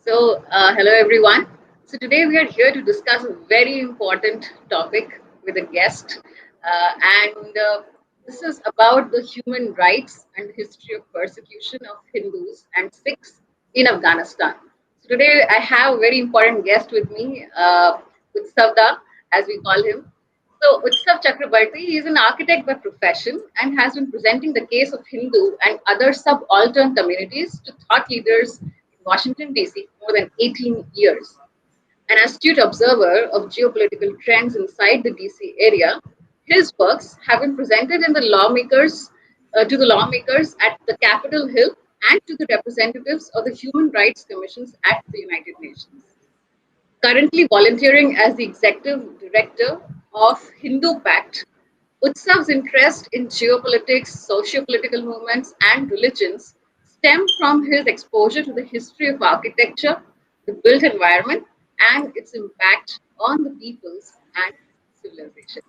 Hello everyone. So today we are here to discuss a very important topic with a guest, and this is about the human rights and history of persecution of Hindus and Sikhs in Afghanistan. So today I have a very important guest with me, Utsavda, as we call him. So Utsav Chakrabarti is an architect by profession and has been presenting the case of Hindu and other subaltern communities to thought leaders in Washington, D.C. for more than 18 years. An astute observer of geopolitical trends inside the DC area, his works have been presented in the lawmakers to the lawmakers at the Capitol Hill and to the representatives of the Human Rights Commissions at the United Nations. Currently volunteering as the executive director of Hindu Pact, Utsav's interest in geopolitics, socio-political movements, and religions stem from his exposure to the history of architecture, the built environment, and its impact on the peoples and civilization.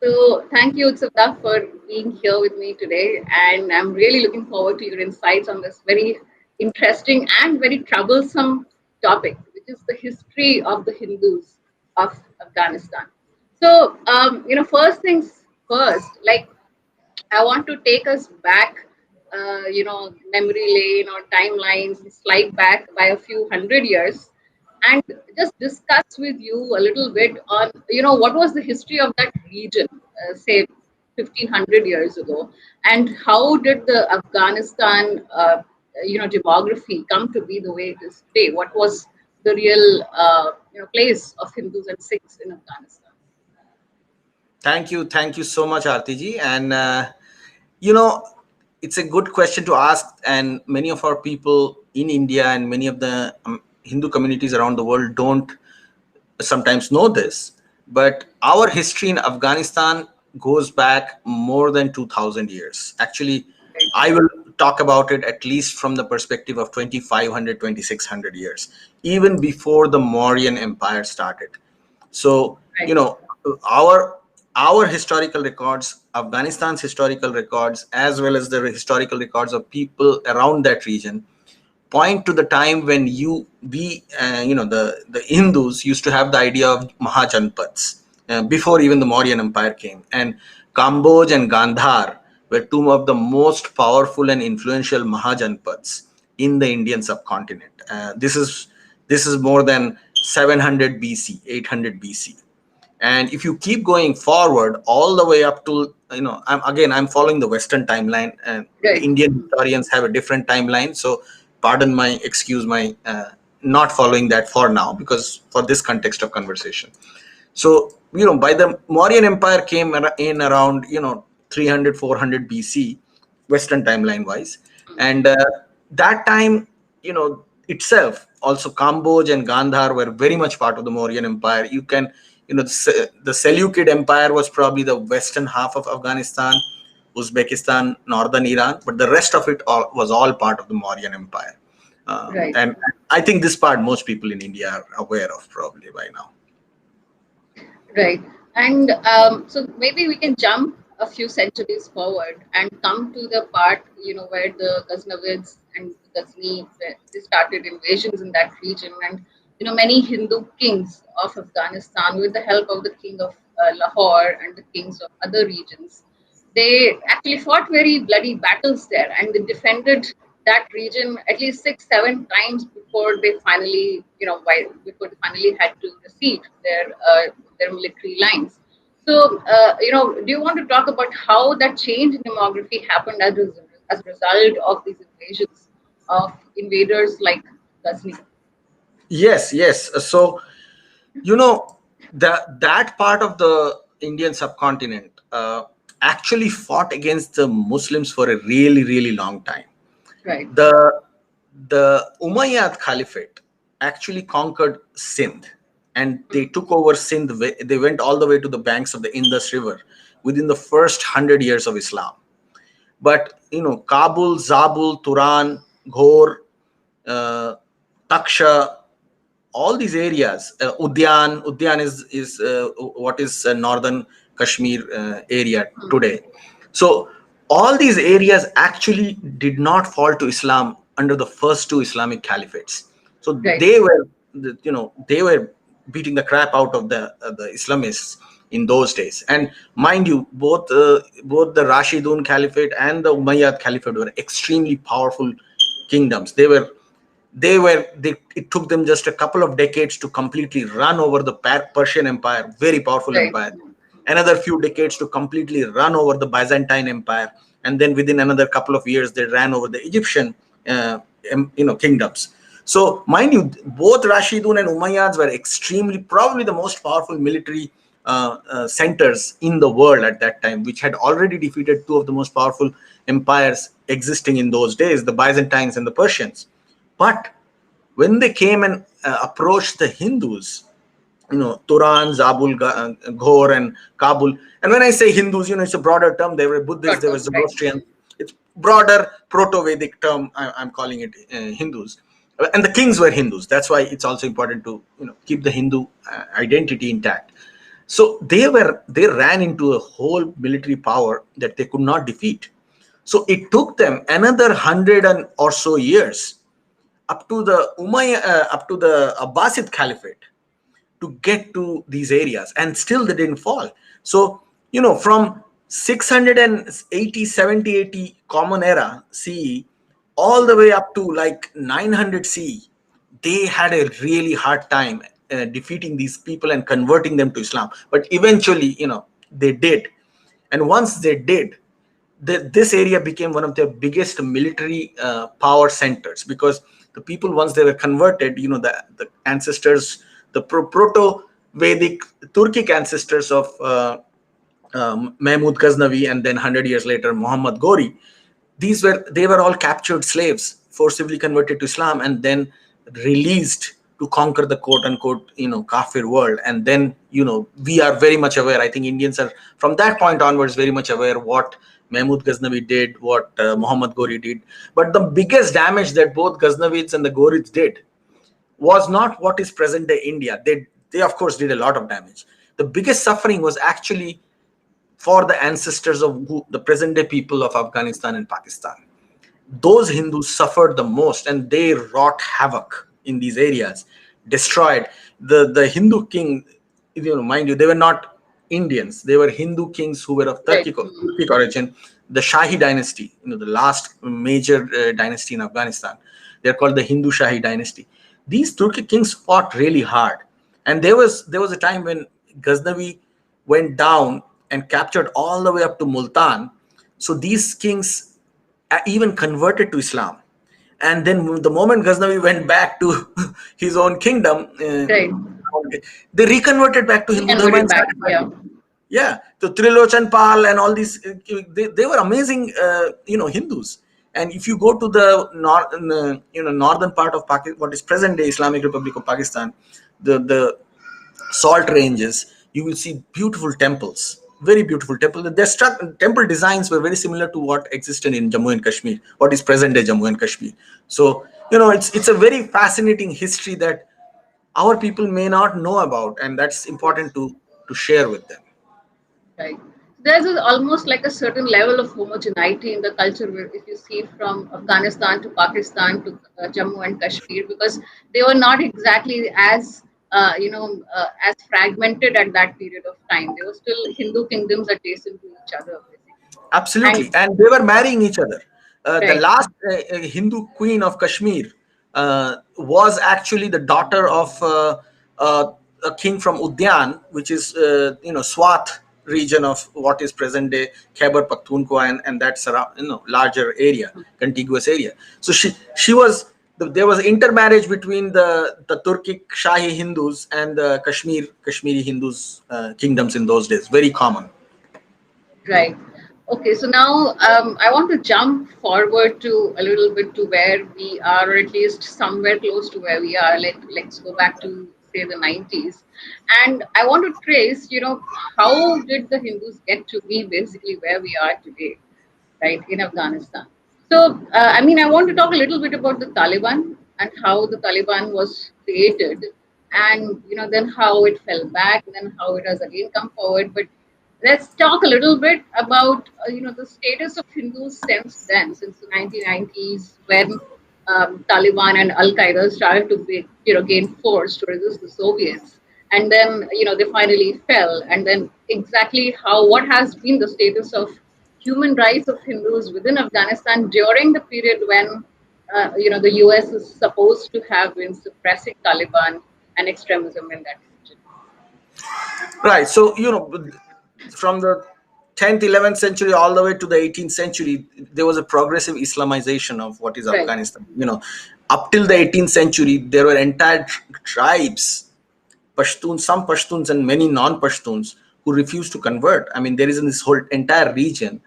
So, thank you, Utsavda, for being here with me today, and I'm really looking forward to your insights on this very interesting and very troublesome topic, which is the history of the Hindus of Afghanistan. First things first, like I want to take us back, memory lane or timelines, slide back by a few hundred years, and just discuss with you a little bit on, what was the history of that region, say 1500 years ago, and how did the Afghanistan, demography come to be the way it is today? What was the real, place of Hindus and Sikhs in Afghanistan? Thank you so much, Arti ji. And you know, it's a good question to ask. And many of our people in India and many of the Hindu communities around the world don't sometimes know this. But our history in Afghanistan goes back more than 2,000 years. Actually, I will talk about it at least from the perspective of 2,500, 2,600 years, even before the Mauryan Empire started. So, Right. you know, our historical records, Afghanistan's historical records, as well as the historical records of people around that region, point to the time when the Hindus used to have the idea of Mahajanpads before even the Mauryan Empire came, and Kamboj and Gandhar were two of the most powerful and influential Mahajanpads in the Indian subcontinent. This is more than 700 BC, 800 BC. And if you keep going forward all the way up to, I'm following the Western timeline, and the Right. Indian historians have a different timeline. So pardon my excuse my not following that for now, because for this context of conversation. So, by the Mauryan Empire came in around, 300, 400 BC, Western timeline wise. And that time, itself, also Kamboj and Gandhar were very much part of the Mauryan Empire. The Seleucid Empire was probably the western half of Afghanistan, Uzbekistan, northern Iran, but the rest of it was all part of the Mauryan Empire. Right. And I think this part most people in India are aware of probably by now. Right. And so maybe we can jump a few centuries forward and come to the part, where the Ghaznavids and Ghazni, where they started invasions in that region. And, many Hindu kings of Afghanistan, with the help of the king of Lahore and the kings of other regions, they actually fought very bloody battles there, and they defended that region at least 6 7 times before they finally before they finally had to recede their military lines. So do you want to talk about how that change in demography happened as a result of these invasions of invaders like Ghazni? Yes. So, that part of the Indian subcontinent actually fought against the Muslims for a really, really long time. Right. The Umayyad Caliphate actually conquered Sindh, and they took over Sindh. They went all the way to the banks of the Indus River within the first 100 years of Islam. But Kabul, Zabul, Turan, Ghor, Taksha, all these areas, Udyan is what is northern Kashmir area today. So all these areas actually did not fall to Islam under the first two Islamic caliphates. So Right. they were, they were beating the crap out of the Islamists in those days. And mind you, both the Rashidun Caliphate and the Umayyad Caliphate were extremely powerful kingdoms. It took them just a couple of decades to completely run over the Persian Empire, very powerful Right. empire. Another few decades to completely run over the Byzantine Empire, and then within another couple of years they ran over the Egyptian, kingdoms. So mind you, both Rashidun and Umayyads were extremely, probably the most powerful military centers in the world at that time, which had already defeated two of the most powerful empires existing in those days, the Byzantines and the Persians. But when they came and approached the Hindus, Turan, Ghor, and Kabul. And when I say Hindus, it's a broader term. There were Buddhists, Got there were them. Right. Zoroastrians. It's broader Proto-Vedic term. I'm calling it Hindus. And the kings were Hindus. That's why it's also important to keep the Hindu identity intact. So they ran into a whole military power that they could not defeat. So it took them another 100 and or so years up to the Abbasid Caliphate to get to these areas, and still they didn't fall. So from 680 70 80 common era CE all the way up to like 900 CE, they had a really hard time defeating these people and converting them to Islam. But eventually, they did. And once they did, this area became one of their biggest military power centers, because the people, once they were converted, the ancestors, the proto-Vedic Turkic ancestors of Mahmud Ghaznavi, and then 100 years later Muhammad Ghori, they were all captured slaves, forcibly converted to Islam, and then released to conquer the quote unquote kafir world. And then we are very much aware, I think Indians are from that point onwards very much aware what Mahmud Ghaznavi did, what Muhammad Ghori did. But the biggest damage that both Ghaznavids and the Ghorids did was not what is present day India. They of course did a lot of damage. The biggest suffering was actually for the ancestors of the present day people of Afghanistan and Pakistan. Those Hindus suffered the most, and they wrought havoc in these areas, destroyed the Hindu king. Mind you, they were not Indians; they were Hindu kings who were of Right. Turkic origin. The Shahi dynasty, the last major dynasty in Afghanistan, they're called the Hindu Shahi dynasty. These Turkic kings fought really hard, and there was a time when Ghaznavi went down and captured all the way up to Multan. So these kings even converted to Islam. And then the moment Ghaznavi went back to his own kingdom, Right. they reconverted back to We Hindu can put Dharma it and back. started Yeah. fighting. Yeah, so Trilochan Pal and all these, they were amazing, Hindus. And if you go to the northern part of Pakistan, what is present day Islamic Republic of Pakistan, the salt ranges, you will see beautiful temples, very beautiful temples. Their temple designs were very similar to what existed in Jammu and Kashmir, what is present day Jammu and Kashmir. So it's a very fascinating history that our people may not know about, and that's important to share with them. Right. There's almost like a certain level of homogeneity in the culture, where if you see from Afghanistan to Pakistan to Jammu and Kashmir, because they were not exactly as fragmented at that period of time. They were still Hindu kingdoms adjacent to each other, basically. Absolutely, And and they were marrying each other. The right, last Hindu queen of Kashmir was actually the daughter of a king from Udyan, which is Swat region of what is present day Khyber Pakhtunkhwa, and that's around larger area, contiguous area. So she was. There was intermarriage between the Turkic Shahi Hindus and the Kashmiri Hindus kingdoms in those days. Very common. right. Okay, so now I want to jump forward to a little bit to where we are, or at least somewhere close to where we are. Let's go back to say the 90s, and I want to trace, how did the Hindus get to be basically where we are today, right, in Afghanistan. So, I want to talk a little bit about the Taliban and how the Taliban was created, and then how it fell back, and then how it has again come forward. But let's talk a little bit about the status of Hindus since then, since the 1990s, when Taliban and Al Qaeda started to be, gain force to resist the Soviets, and then they finally fell. And then exactly what has been the status of human rights of Hindus within Afghanistan during the period when the US is supposed to have been suppressing Taliban and extremism in that region. Right. So, from the 10th, 11th century all the way to the 18th century, there was a progressive Islamization of what is Right. Afghanistan. Up till the 18th century, there were entire tribes, Pashtuns, some Pashtuns and many non-Pashtuns, who refused to convert. I mean, there is in this whole entire region,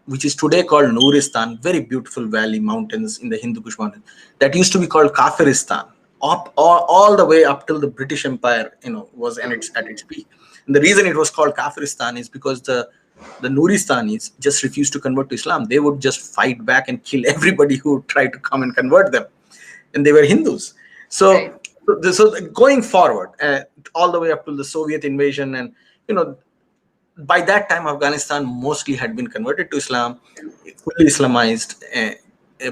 which is today called Nuristan, very beautiful valley mountains in the Hindu Kush mountains, that used to be called Kafiristan, all the way up till the British Empire, was at its peak. And the reason it was called Kafiristan is because the Nuristanis just refused to convert to Islam. They would just fight back and kill everybody who would try to come and convert them, and they were Hindus. Right. So going forward, all the way up to the Soviet invasion, and by that time, Afghanistan mostly had been converted to Islam, fully Islamized,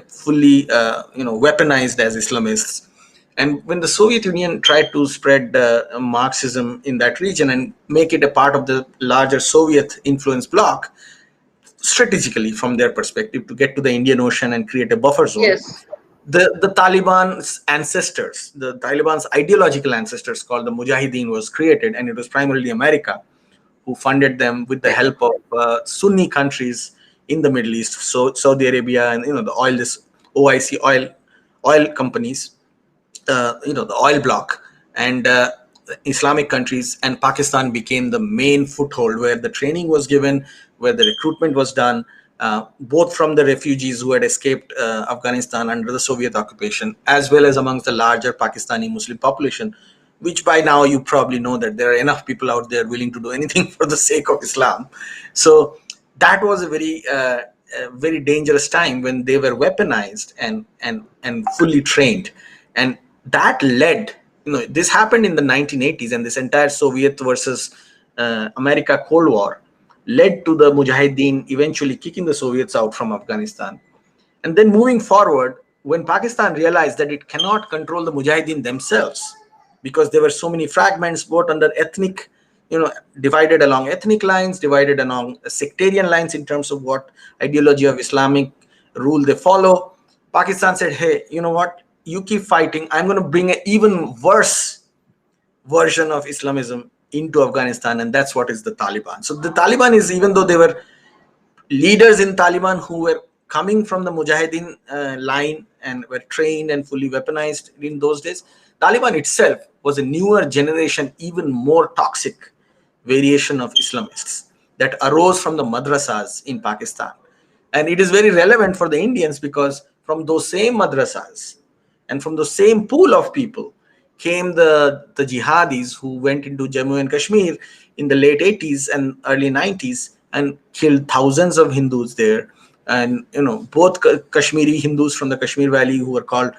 fully weaponized as Islamists. And when the Soviet Union tried to spread Marxism in that region and make it a part of the larger Soviet influence bloc, strategically from their perspective, to get to the Indian Ocean and create a buffer zone, Yes. the Taliban's ancestors, the Taliban's ideological ancestors called the Mujahideen, was created, and it was primarily America who funded them with the Right. help of Sunni countries in the Middle East, so Saudi Arabia and this OIC oil companies, the oil bloc, and Islamic countries, and Pakistan became the main foothold where the training was given, where the recruitment was done, both from the refugees who had escaped Afghanistan under the Soviet occupation, as well as amongst the larger Pakistani Muslim population, which by now you probably know that there are enough people out there willing to do anything for the sake of Islam. So that was a very dangerous time when they were weaponized and fully trained, and that led, this happened in the 1980s, and this entire Soviet versus America Cold War led to the Mujahideen eventually kicking the Soviets out from Afghanistan. And then moving forward, when Pakistan realized that it cannot control the Mujahideen themselves because there were so many fragments, both under ethnic, divided along ethnic lines, divided along sectarian lines in terms of what ideology of Islamic rule they follow, Pakistan said, hey, you know what? You keep fighting. I'm going to bring an even worse version of Islamism into Afghanistan, and that's what is the Taliban. So the Taliban is, even though they were leaders in Taliban who were coming from the Mujahideen line and were trained and fully weaponized in those days, Taliban itself was a newer generation, even more toxic variation of Islamists that arose from the madrasas in Pakistan. And it is very relevant for the Indians because from those same madrasas and from the same pool of people came the jihadis who went into Jammu and Kashmir in the late 80s and early 90s and killed thousands of Hindus there. And both Kashmiri Hindus from the Kashmir Valley who were called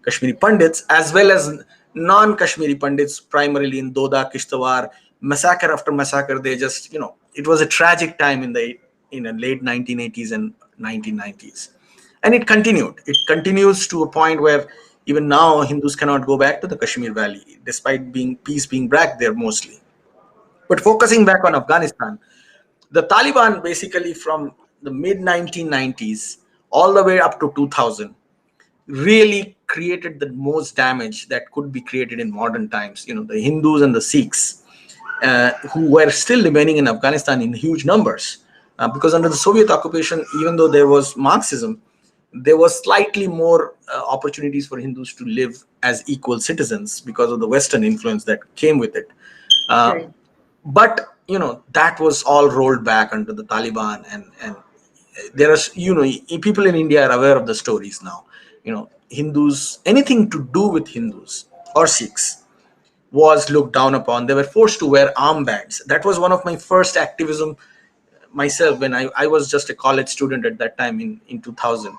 Kashmiri Pandits, as well as non-Kashmiri Pandits, primarily in Doda, Kishtawar, massacre after massacre. They just, it was a tragic time in the late 1980s and 1990s. And it continued. It continues to a point where even now Hindus cannot go back to the Kashmir Valley, despite peace being bragged there mostly. But focusing back on Afghanistan, the Taliban basically from the mid 1990s all the way up to 2000 really created the most damage that could be created in modern times. The Hindus and the Sikhs, who were still remaining in Afghanistan in huge numbers, because under the Soviet occupation, even though there was Marxism, there was slightly more opportunities for Hindus to live as equal citizens because of the Western influence that came with it. Uh, Right. but that was all rolled back under the Taliban, and there are, people in India are aware of the stories now. Hindus, anything to do with Hindus or Sikhs was looked down upon. They were forced to wear armbands. That was one of my first activism myself when I was just a college student at that time in 2000.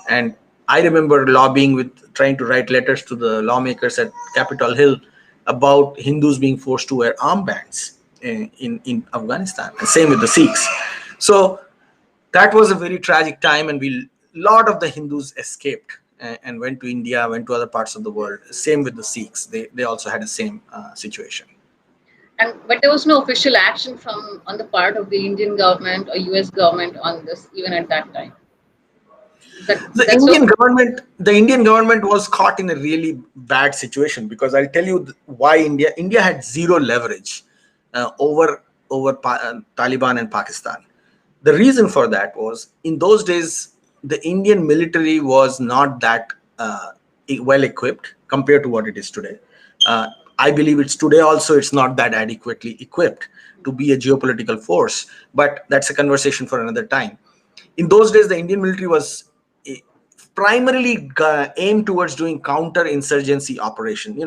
And I remember lobbying with trying to write letters to the lawmakers at Capitol Hill about Hindus being forced to wear armbands in Afghanistan. And same with the Sikhs. So that was a very tragic time, and lot of the Hindus escaped and went to India, went to other parts of the world. Same with the Sikhs; they also had the same situation. And but there was no official action from on the part of the Indian government or US government on this even at that time. The That's so? Indian government was caught in a really bad situation, because I'll tell you why. India had zero leverage over Taliban and Pakistan. The reason for that was, in those days, the Indian military was not that well equipped compared to what it is today. uh, I believe it's today also, it's not that adequately equipped to be a geopolitical force, but that's a conversation for another time. In those days, the Indian military was eh, primarily aimed towards doing counter-insurgency operation.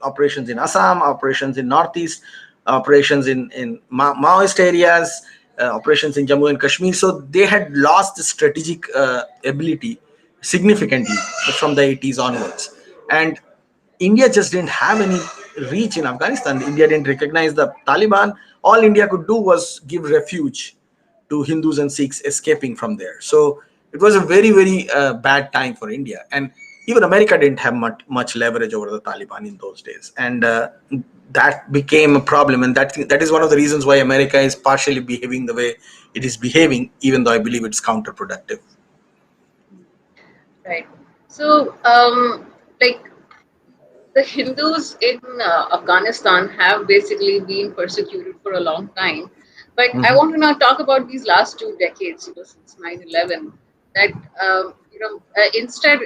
Operations in Assam, operations in Northeast, operations in Maoist areas, operations in Jammu and Kashmir. So they had lost the strategic ability significantly from the 80s onwards, and India just didn't have any reach in Afghanistan. India didn't recognize the Taliban. All India could do was give refuge to Hindus and Sikhs escaping from there. So it was a very, very bad time for India. And even America didn't have much leverage over the Taliban in those days. And that became a problem. And that is one of the reasons why America is partially behaving the way it is behaving, even though I believe it's counterproductive. Right. So, like the Hindus in Afghanistan have basically been persecuted for a long time. But I Mhm. want to now talk about these last 2 decades, since 9/11. That instead,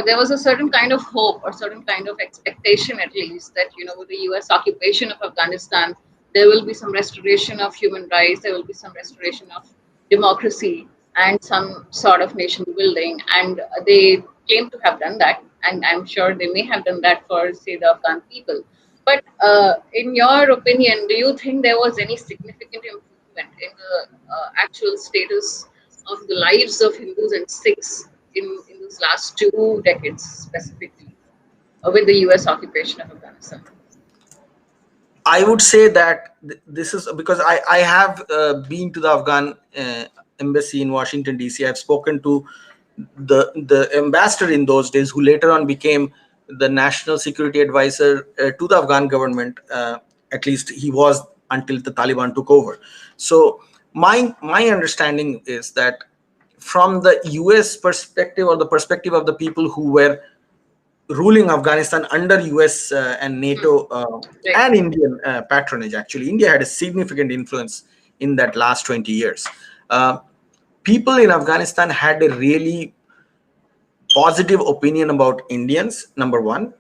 there was a certain kind of hope or certain kind of expectation, at least, that with the U.S. occupation of Afghanistan, there will be some restoration of human rights, there will be some restoration of democracy, and some sort of nation building. And they claim to have done that, and I'm sure they may have done that for, say, the Afghan people. But in your opinion, do you think there was any significant improvement in the actual status of the lives of Hindus and Sikhs in those last 2 decades, specifically, with the US occupation of Afghanistan? I would say that this is because I have been to the Afghan embassy in Washington D.C. I've spoken to the ambassador in those days, who later on became the national security advisor to the Afghan government. At least he was, until the Taliban took over. So my understanding is that from the U.S. perspective, or the perspective of the people who were ruling Afghanistan under US and Hmm. NATO Right. and Indian patronage. Actually, India had a significant influence in that last 20 years. Uh, People in Afghanistan had a really positive opinion about Indians, number one,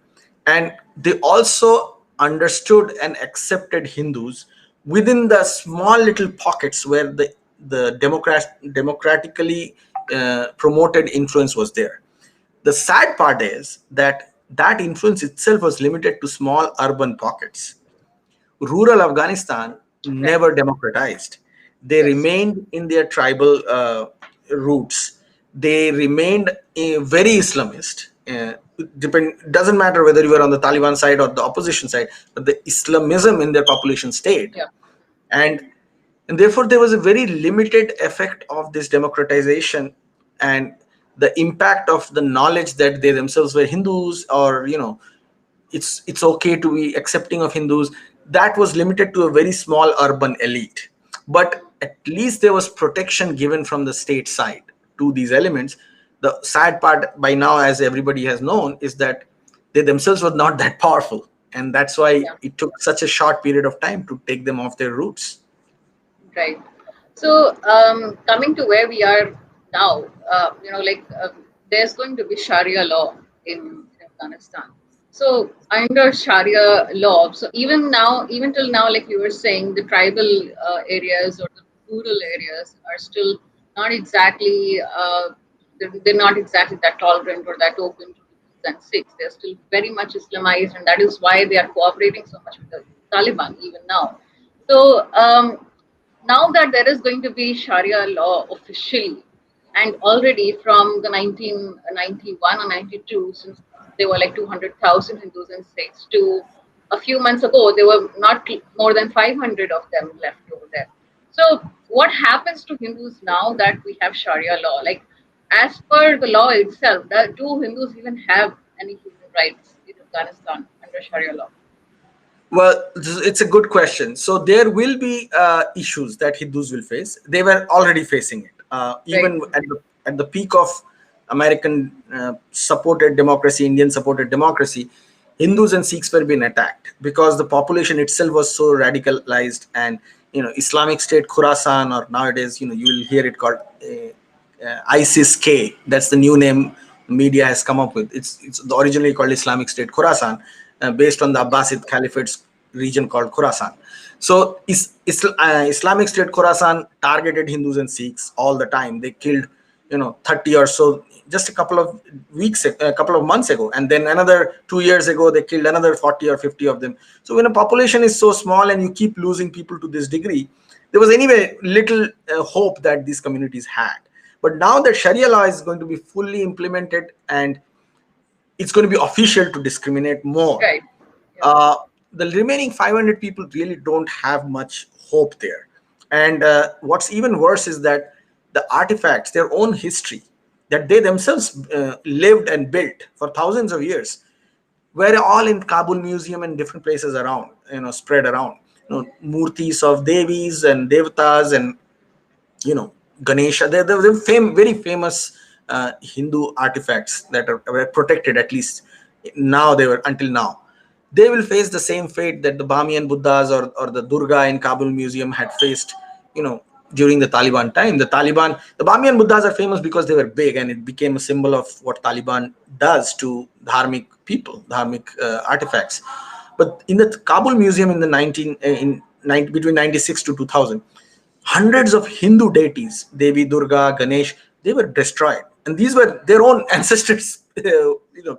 and they also understood and accepted Hindus within the small little pockets where the democratically promoted influence was there. The sad part is that that influence itself was limited to small urban pockets. Rural Afghanistan Right. never democratized. They Yes. remained in their tribal roots. They remained very Islamist. Doesn't matter whether you were on the Taliban side or the opposition side, but the Islamism in their population stayed. Yeah. and and therefore there was a very limited effect of this democratization, and the impact of the knowledge that they themselves were Hindus, or it's okay to be accepting of Hindus, that was limited to a very small urban elite. But at least there was protection given from the state side to these elements. The sad part, by now, as everybody has known, is that they themselves were not that powerful, and that's why Yeah. it took such a short period of time to take them off their roots. Right. So, coming to where we are now, there's going to be Sharia law in Afghanistan. So, under Sharia law, so even now, even till now, like you were saying, the tribal areas or the rural areas are still not exactly, they're not exactly that tolerant or that open to Hindus and Sikhs. They're still very much Islamized, and that is why they are cooperating so much with the Taliban even now. So, now that there is going to be Sharia law officially, and already from the 1991 or 92, since there were like 200,000 Hindus and Sikhs, to a few months ago, there were not more than 500 of them left over there. So, what happens to Hindus now that we have Sharia law? Like, as per the law itself, do Hindus even have any human rights in Afghanistan under Sharia law? Well, it's a good question. So there will be issues that Hindus will face. They were already facing it. Right. Even at the peak of American supported democracy, Indian supported democracy, Hindus and Sikhs were being attacked because the population itself was so radicalized. And Islamic State Khorasan, or nowadays you will hear it called ISIS K. That's the new name media has come up with. It's originally called Islamic State Khorasan, based on the Abbasid Caliphate's region called Khorasan. So Islamic State Khorasan targeted Hindus and Sikhs all the time. They killed 30 or so just a couple of a couple of months ago, and then another 2 years ago they killed another 40 or 50 of them. So when a population is so small and you keep losing people to this degree, there was anyway little hope that these communities had. But now that Sharia law is going to be fully implemented and it's going to be official to discriminate more, Right. Yeah. uh, the remaining 500 people really don't have much hope there. And what's even worse is that the artifacts, their own history, that they themselves lived and built for thousands of years, were all in Kabul Museum and different places around, spread around. Murtis of Devis and Devatas and Ganesha. They're very famous Hindu artifacts that were protected, at least now they were until now. They will face the same fate that the Bamiyan Buddhas or the Durga in Kabul Museum had faced, during the Taliban time. The Bamiyan Buddhas are famous because they were big and it became a symbol of what Taliban does to dharmic people, dharmic artifacts. But in the Kabul Museum in the between 96 to 2000, hundreds of Hindu deities, Devi, Durga, Ganesh, they were destroyed, and these were their own ancestors,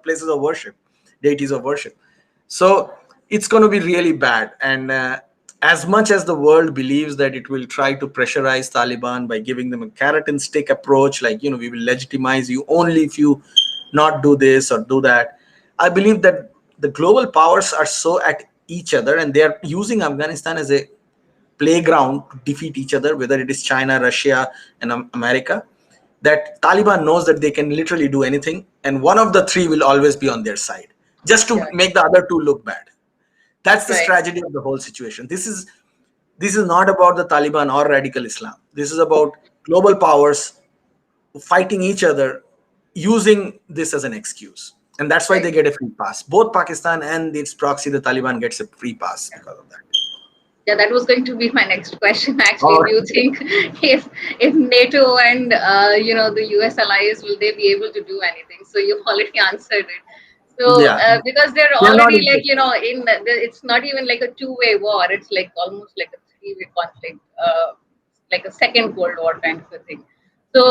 places of worship, deities of worship. So it's going to be really bad. And as much as the world believes that it will try to pressurize Taliban by giving them a carrot and stick approach, like we will legitimize you only if you not do this or do that, I believe that the global powers are so at each other and they are using Afghanistan as a playground to defeat each other, whether it is China, Russia, and America, that Taliban knows that they can literally do anything, and one of the three will always be on their side, just to Yeah. make the other two look bad. That's the Right. tragedy of the whole situation. This is not about the Taliban or radical Islam. This is about global powers fighting each other, using this as an excuse, and that's why Right. they get a free pass. Both Pakistan and its proxy, the Taliban, gets a free pass because of that. Yeah, that was going to be my next question. Actually, Or do you think if NATO and the US allies, will they be able to do anything? So you've already answered it. So yeah, because they're they're not already like interested. it's not even like a two-way war. It's like almost like a three-way conflict, like a second Cold War kind of a thing. So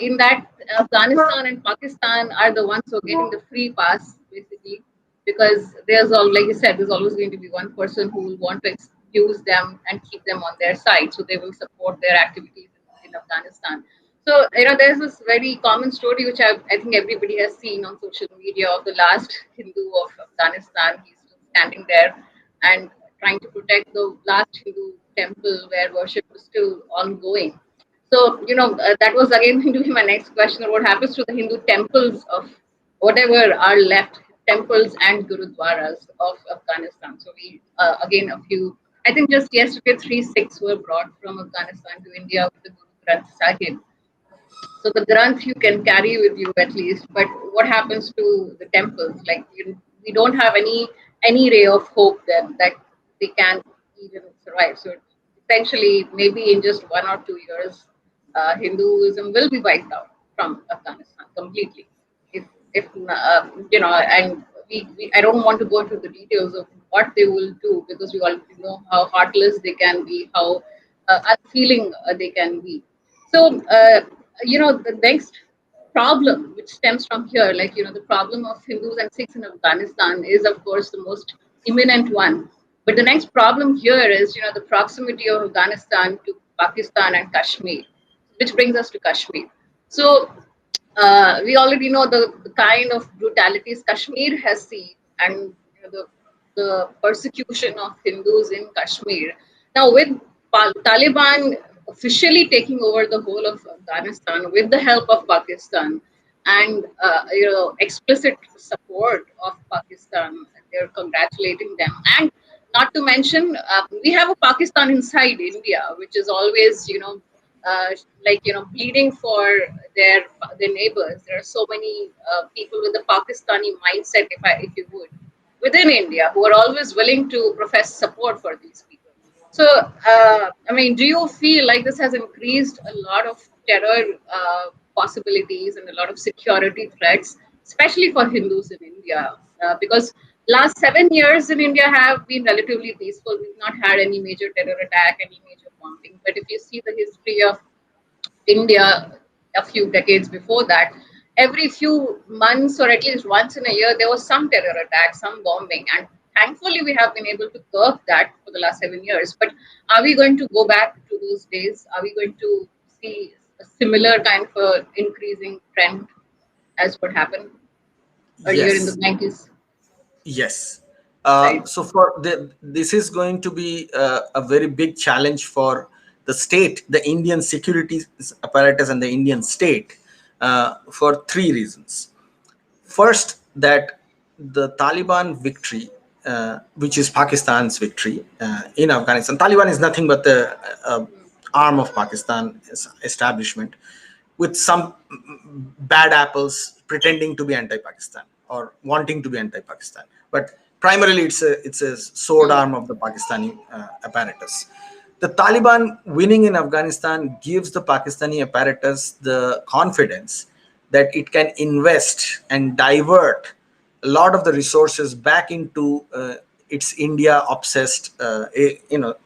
in that, Afghanistan and Pakistan are the ones who are getting the free pass basically, because there's all, like you said, there's always going to be one person who will want to use them and keep them on their side, so they will support their activities in Afghanistan. So there's this very common story which I think everybody has seen on social media of the last Hindu of Afghanistan. He's standing there and trying to protect the last Hindu temple where worship was still ongoing. So, that was again going to be my next question. What happens to the Hindu temples of whatever are left, temples and gurudwaras of Afghanistan? So, again, I think just yesterday, 3 Sikhs were brought from Afghanistan to India with the Guru Granth Sahib. So the Granth you can carry with you at least, but what happens to the temples? Like we don't have any ray of hope that they can even survive. So essentially, maybe in just 1 or 2 years, Hinduism will be wiped out from Afghanistan completely. If and I don't want to go into the details of what they will do, because we already know how heartless they can be, how unfeeling they can be. So, the next problem which stems from here, like, the problem of Hindus and Sikhs in Afghanistan is, of course, the most imminent one. But the next problem here is, the proximity of Afghanistan to Pakistan and Kashmir, which brings us to Kashmir. So, we already know the kind of brutalities Kashmir has seen, and the persecution of Hindus in Kashmir. Now, with Taliban officially taking over the whole of Afghanistan with the help of Pakistan and explicit support of Pakistan. They're congratulating them, and not to mention we have a Pakistan inside India, which is always uh, bleeding for their their neighbors. There are so many people with the Pakistani mindset, if you would, within India who are always willing to profess support for these people. So, I mean, do you feel like this has increased a lot of terror possibilities and a lot of security threats, especially for Hindus in India? Because last 7 years in India have been relatively peaceful. We've not had any major terror attack, any major bombing. But if you see the history of India a few decades before that, every few months or at least once in a year, there was some terror attack, some bombing. And thankfully, we have been able to curb that for the last 7 years. But are we going to go back to those days? Are we going to see a similar kind of increasing trend as what happened earlier in the Yes. 90s? Yes. Right. So this is going to be a very big challenge for the state, the Indian security apparatus, and the Indian state for three reasons. First, that the Taliban victory, which is Pakistan's victory in Afghanistan. Taliban is nothing but the arm of Pakistan establishment, with some bad apples pretending to be anti-Pakistan or wanting to be anti-Pakistan. But primarily, it's a sword Hmm. arm of the Pakistani apparatus. The Taliban winning in Afghanistan gives the Pakistani apparatus the confidence that it can invest and divert a lot of the resources back into its India obsessed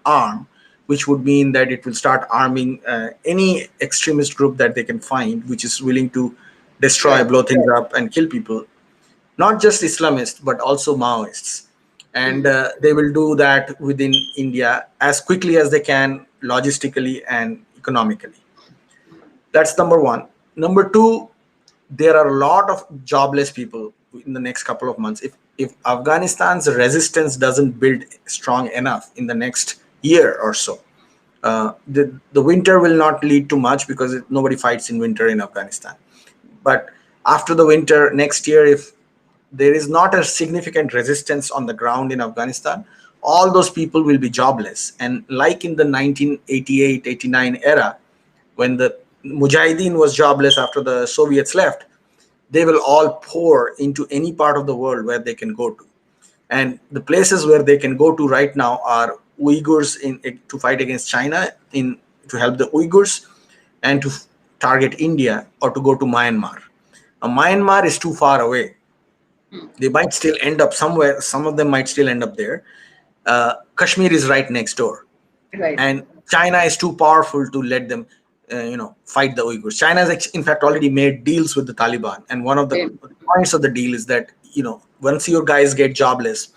arm, which would mean that it will start arming any extremist group that they can find, which is willing to destroy, Right. blow things up, and kill people. Not just Islamists, but also Maoists. And Hmm. they will do that within India as quickly as they can, logistically and economically. That's number one. Number two, there are a lot of jobless people in the next couple of months. If Afghanistan's resistance doesn't build strong enough in the next year or so, the winter will not lead to much, because nobody fights in winter in Afghanistan. But after the winter next year, if there is not a significant resistance on the ground in Afghanistan, all those people will be jobless. And like in the 1988-89 era, when the Mujahideen was jobless after the Soviets left, they will all pour into any part of the world where they can go to. And the places where they can go to right now are Uyghurs to fight against China, in to help the Uyghurs, and to target India, or to go to Myanmar. Myanmar is too far away. Hmm. They might still end up somewhere. Some of them might still end up there. Kashmir is right next door, Right. and China is too powerful to let them, fight the Uyghurs. China has, in fact, already made deals with the Taliban, and one of the Same. points of the deal is that, once your guys get jobless,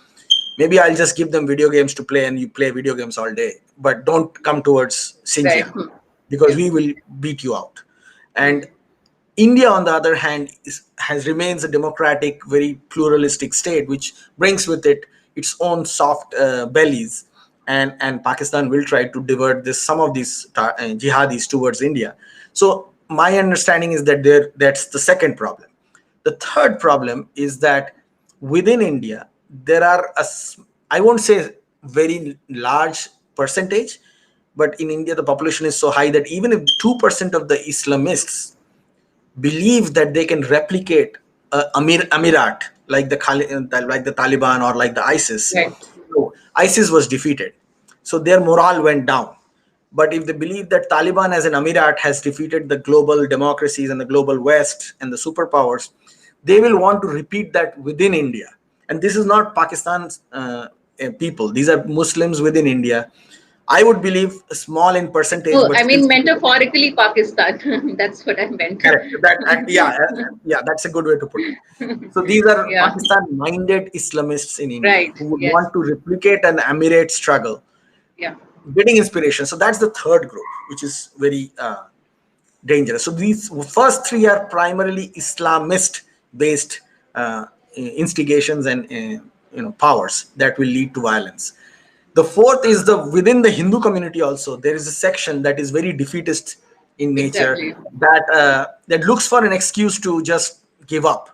maybe I'll just give them video games to play, and you play video games all day, but don't come towards Right. Xinjiang, Hmm. because Yeah. we will beat you out. And Hmm. India, on the other hand, remains a democratic, very pluralistic state, which brings with it its own soft bellies, and Pakistan will try to divert some of these jihadis towards India. So my understanding is that that's the second problem. The third problem is that within India there are I won't say very large percentage, but in India the population is so high that even if 2% of the Islamists believe that they can replicate Amirat, like like the Taliban or like the ISIS. Right. So ISIS was defeated, so their morale went down. But if they believe that Taliban as an Amirat has defeated the global democracies and the global West and the superpowers, they will want to repeat that within India. And this is not Pakistan's people; these are Muslims within India. I would believe small in percentage, Oh, but I still mean significant. metaphorically Pakistan. That's what I meant. Correct. Yeah, that's a good way to put it. So these are Yeah. Pakistan-minded Islamists in India Right. who would Yes. want to replicate an Emirate struggle, Yeah. getting inspiration. So that's the third group, which is very dangerous. So these first three are primarily Islamist-based instigations and powers that will lead to violence. The fourth is the within the Hindu community also there is a section that is very defeatist in nature, Exactly. that looks for an excuse to just give up.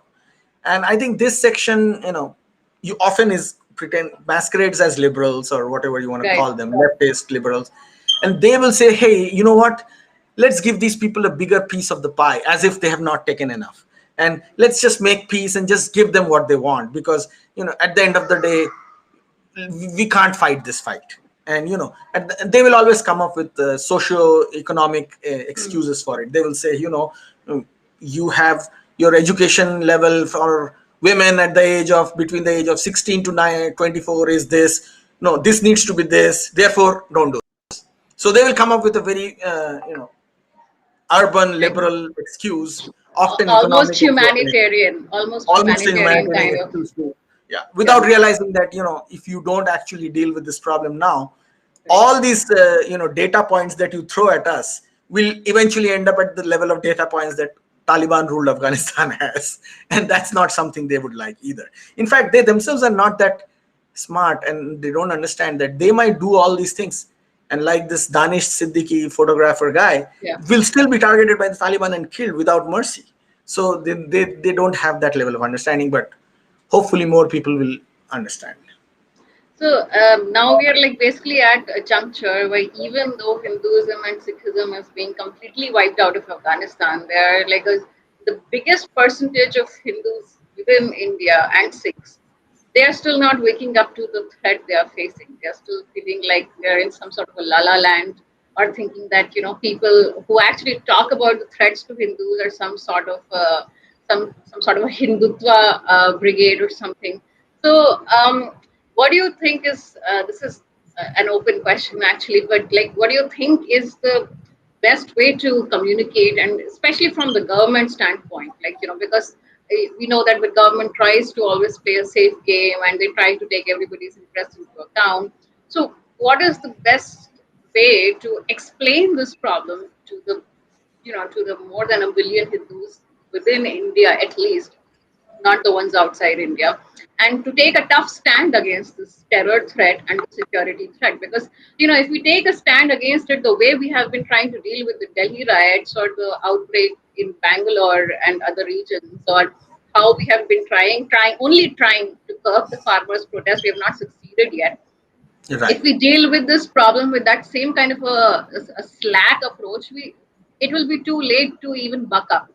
And I think this section, you often is pretend masquerades as liberals or whatever you want to Right. call them, leftist liberals, and they will say, hey, you know what, let's give these people a bigger piece of the pie, as if they have not taken enough, and let's just make peace and just give them what they want, because at the end of the day we can't fight this fight. And they will always come up with socio-economic Hmm. excuses for it. They will say, you have your education level for women at the age of between the age of 16 to 24 is this, no, this needs to be this, therefore don't do it. So they will come up with a very urban Right. liberal excuse, often Almost economic in flavor, humanitarian, almost almost a humanitarian humanitarian kind of. excuse to, yeah, Yeah. without realizing that if you don't actually deal with this problem now, Right. all these data points that you throw at us will eventually end up at the level of data points that Taliban ruled Afghanistan has, and that's not something they would like either. In fact, they themselves are not that smart, and they don't understand that they might do all these things, and like this Danish Siddiqui photographer guy Yeah. will still be targeted by the Taliban and killed without mercy. So they don't have that level of understanding, but hopefully more people will understand. So now we are like basically at a juncture where even though Hinduism and Sikhism is being completely wiped out of Afghanistan, there are like the biggest percentage of Hindus within India and Sikhs. They are still not waking up to the threat they are facing. They are still feeling like they're in some sort of a la la land, or thinking that people who actually talk about the threats to Hindus are some sort of some sort of a Hindutva brigade or something. So, what do you think is this is an open question actually, but like, what do you think is the best way to communicate, and especially from the government standpoint, like because we know that the government tries to always play a safe game and they try to take everybody's interest into account. So, what is the best way to explain this problem to the to the more than a billion Hindus within India at least, not the ones outside India, and to take a tough stand against this terror threat and the security threat. Because, if we take a stand against it the way we have been trying to deal with the Delhi riots or the outbreak in Bangalore and other regions, or how we have been only trying to curb the farmers' protest, we have not succeeded yet. If Right. we deal with this problem with that same kind of a slack approach, it will be too late to even buck up.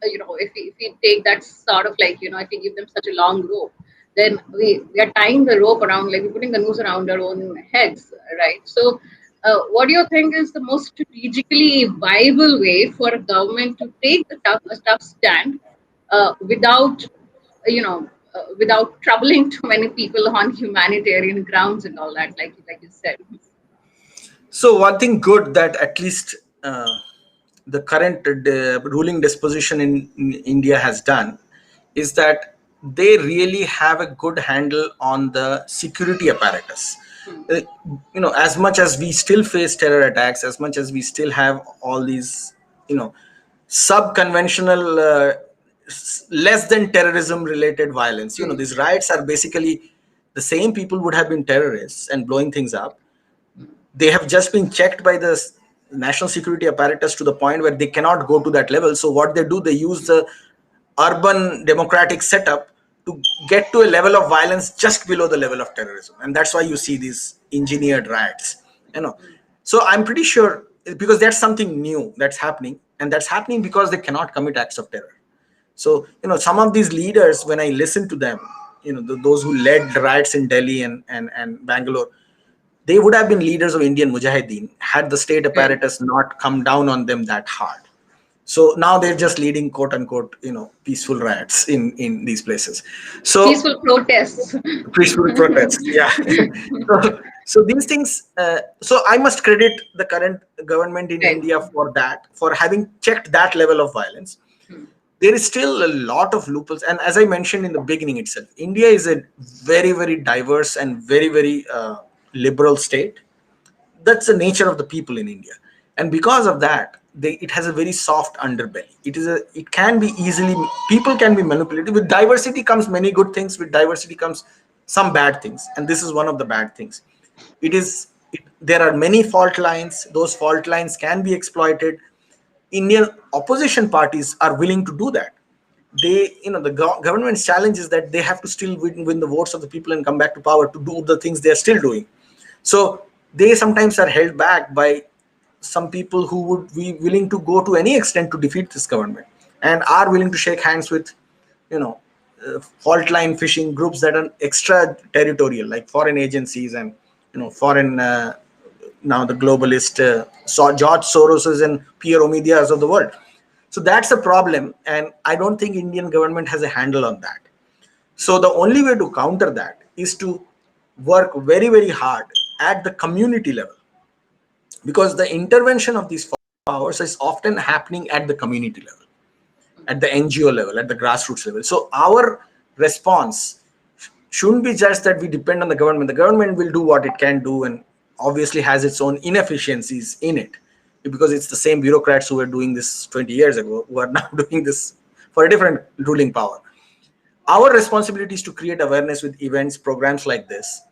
If we take that sort of like if we give them such a long rope, then we are tying the rope around, like we're putting the noose around our own heads, right? So what do you think is the most strategically viable way for a government to take a tough stand without without troubling too many people on humanitarian grounds and all that, like you said. So one thing good that at least the current ruling disposition in India has done is that they really have a good handle on the security apparatus. Hmm. Uh, as much as we still face terror attacks, as much as we still have all these, sub-conventional, less than terrorism related violence. Hmm. These riots are basically the same people would have been terrorists and blowing things up. They have just been checked by the national security apparatus to the point where they cannot go to that level. So what they do, they use the urban democratic setup to get to a level of violence just below the level of terrorism, and that's why you see these engineered riots. you know so I'm pretty sure, because that's something new that's happening, and that's happening because they cannot commit acts of terror. So some of these leaders, when I listen to them, those who led the riots in Delhi and Bangalore, they would have been leaders of Indian Mujahideen had the state Right. apparatus not come down on them that hard. So now they're just leading quote unquote, peaceful riots in these places. So Peaceful protests. peaceful protests, yeah. So these things. So I must credit the current government in Right. India for that, for having checked that level of violence. Hmm. There is still a lot of loopholes, and as I mentioned in the beginning itself, India is a very very diverse and very very liberal state. That's the nature of the people in India, and because of that, it has a very soft underbelly. It can be easily, people can be manipulated. With diversity comes many good things. With diversity comes some bad things, and this is one of the bad things. There are many fault lines. Those fault lines can be exploited. Indian opposition parties are willing to do that. The government's challenge is that they have to still win the votes of the people and come back to power to do the things they are still doing. So they sometimes are held back by some people who would be willing to go to any extent to defeat this government, and are willing to shake hands with, you know, fault line fishing groups that are extra territorial, like foreign agencies and, foreign, now the globalist, George Soroses and Pierre Omidyas of the world. So that's a problem, and I don't think Indian government has a handle on that. So the only way to counter that is to work very, very hard at the community level, because the intervention of these powers is often happening at the community level, at the NGO level, at the grassroots level. So our response shouldn't be just that we depend on the government. The government will do what it can do, and obviously has its own inefficiencies in it, because it's the same bureaucrats who were doing this 20 years ago who are now doing this for a different ruling power. Our responsibility is to create awareness with events, programs like this,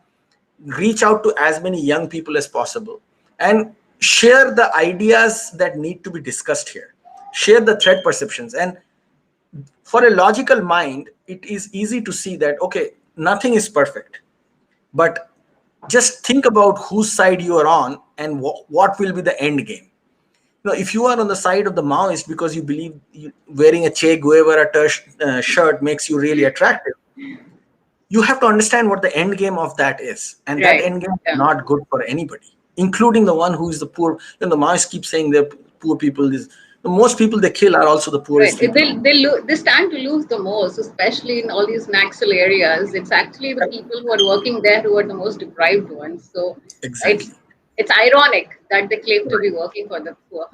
reach out to as many young people as possible, and share the ideas that need to be discussed here, share the threat perceptions. And for a logical mind, it is easy to see that, okay, nothing is perfect, but just think about whose side you are on and what will be the end game. If you are on the side of the Maoist because you believe wearing a Che Guevara shirt makes you really attractive, you have to understand what the end game of that is. And that Right. end game is Yeah. not good for anybody, including the one who is the poor. The Maoists keep saying they're poor people. The most people they kill are also the Right. poorest people. They stand to lose the most, especially in all these Naxal areas. It's actually the people who are working there who are the most deprived ones. So Exactly. it's ironic that they claim to be working for the poor.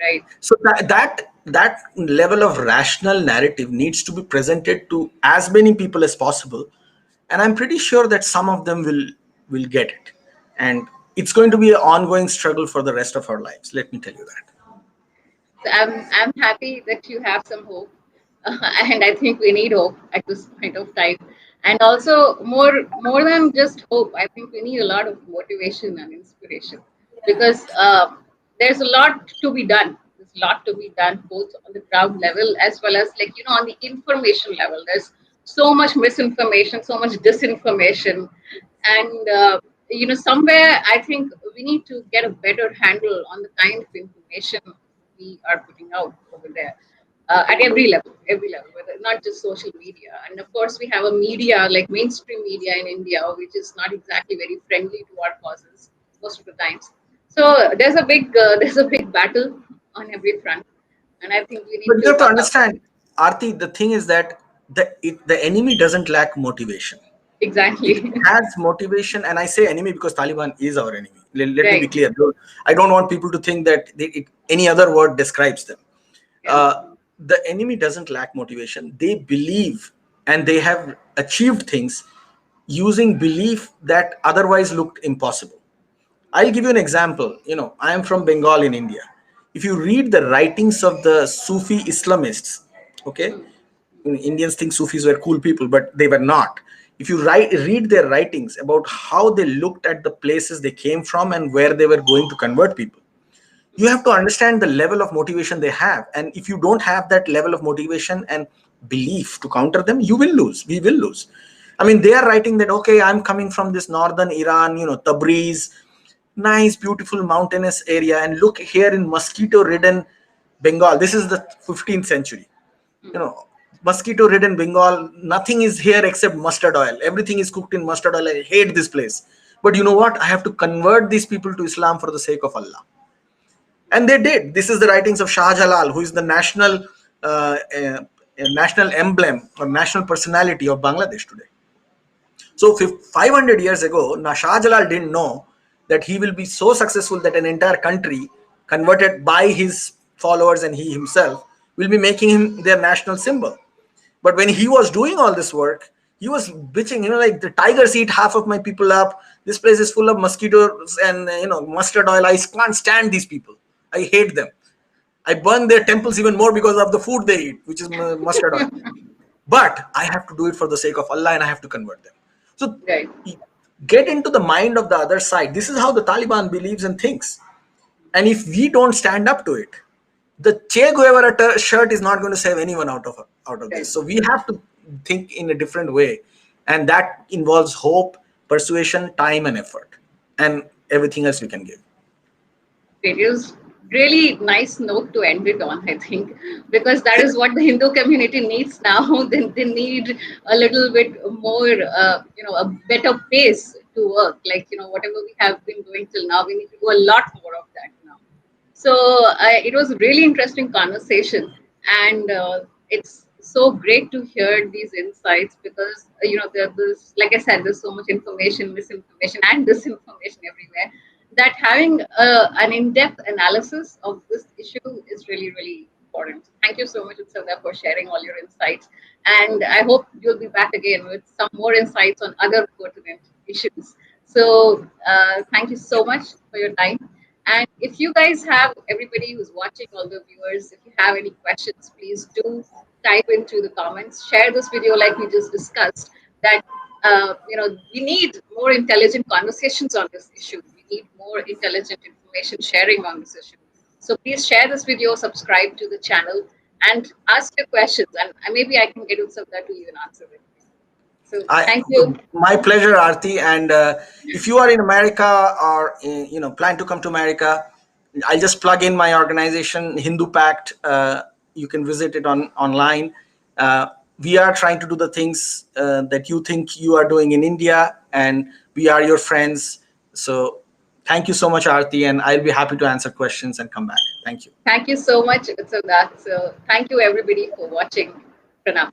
Right. So that level of rational narrative needs to be presented to as many people as possible, and I'm pretty sure that some of them will get it, and it's going to be an ongoing struggle for the rest of our lives. Let me tell you that. So I'm happy that you have some hope, and I think we need hope at this point of time. And also more than just hope, I think we need a lot of motivation and inspiration, because there's a lot to be done. There's a lot to be done both on the ground level as well as, like, on the information level. There's so much misinformation, so much disinformation, and somewhere I think we need to get a better handle on the kind of information we are putting out over there, at every level, whether not just social media. And of course, we have a media like mainstream media in India, which is not exactly very friendly to our causes most of the times. So there's a big battle on every front, and I think we need But you to have to buck up. understand, Arti, the thing is that the enemy doesn't lack motivation. It Exactly. has motivation, and I say enemy because Taliban is our enemy. Let me be Right. clear. I don't want people to think that any other word describes them. Yeah. The enemy doesn't lack motivation. They believe, and they have achieved things using belief that otherwise looked impossible. I'll give you an example. I am from Bengal in India. If you read the writings of the Sufi Islamists, okay, Mm. Indians think Sufis were cool people, but they were not. If you read their writings about how they looked at the places they came from and where they were going to convert people, you have to understand the level of motivation they have. And if you don't have that level of motivation and belief to counter them, you will lose. We will lose. I mean, they are writing that, okay, I'm coming from this northern Iran, Tabriz, nice, beautiful mountainous area, and look here in mosquito ridden Bengal. This is the 15th century. you Mm. know Mosquito ridden Bengal, nothing is here except mustard oil. Everything is cooked in mustard oil. I hate this place. But you know what? I have to convert these people to Islam for the sake of Allah. And they did. This is the writings of Shah Jalal, who is the national emblem or national personality of Bangladesh today. So 500 years ago, Shah Jalal didn't know that he will be so successful that an entire country converted by his followers and he himself will be making him their national symbol. But when he was doing all this work, he was bitching, like, the tigers eat half of my people up. This place is full of mosquitoes and mustard oil. I can't stand these people. I hate them. I burn their temples even more because of the food they eat, which is mustard oil. But I have to do it for the sake of Allah, and I have to convert them. So Right. get into the mind of the other side. This is how the Taliban believes and thinks. And if we don't stand up to it, the Che Guevara shirt is not going to save anyone out of this. Right. So we have to think in a different way, and that involves hope, persuasion, time, and effort, and everything else we can give. It is really nice note to end it on, I think, because that is what the Hindu community needs now. They need a little bit more, a better pace to work. Like, whatever we have been doing till now, we need to do a lot more of that now. So it was a really interesting conversation, and it's so great to hear these insights because there's, like I said, there's so much information, misinformation, and disinformation everywhere. That having an in-depth analysis of this issue is really, really important. Thank you so much, Utsav, for sharing all your insights, and I hope you'll be back again with some more insights on other pertinent issues. So thank you so much for your time. And if you guys have, everybody who's watching, all the viewers, if you have any questions, please do type into the comments. Share this video like we just discussed. That we need more intelligent conversations on this issue. We need more intelligent information sharing on this issue. So please share this video, subscribe to the channel, and ask your questions. And maybe I can get some that to even answer it. So I, thank you. my pleasure, Arti. And if you are in America or plan to come to America, I'll just plug in my organization, Hindu Pact. You can visit it online. We are trying to do the things that you think you are doing in India, and we are your friends. So thank you so much, Arti, and I'll be happy to answer questions and come back. Thank you. Thank you so much, Utsav. So thank you everybody for watching. Pranam.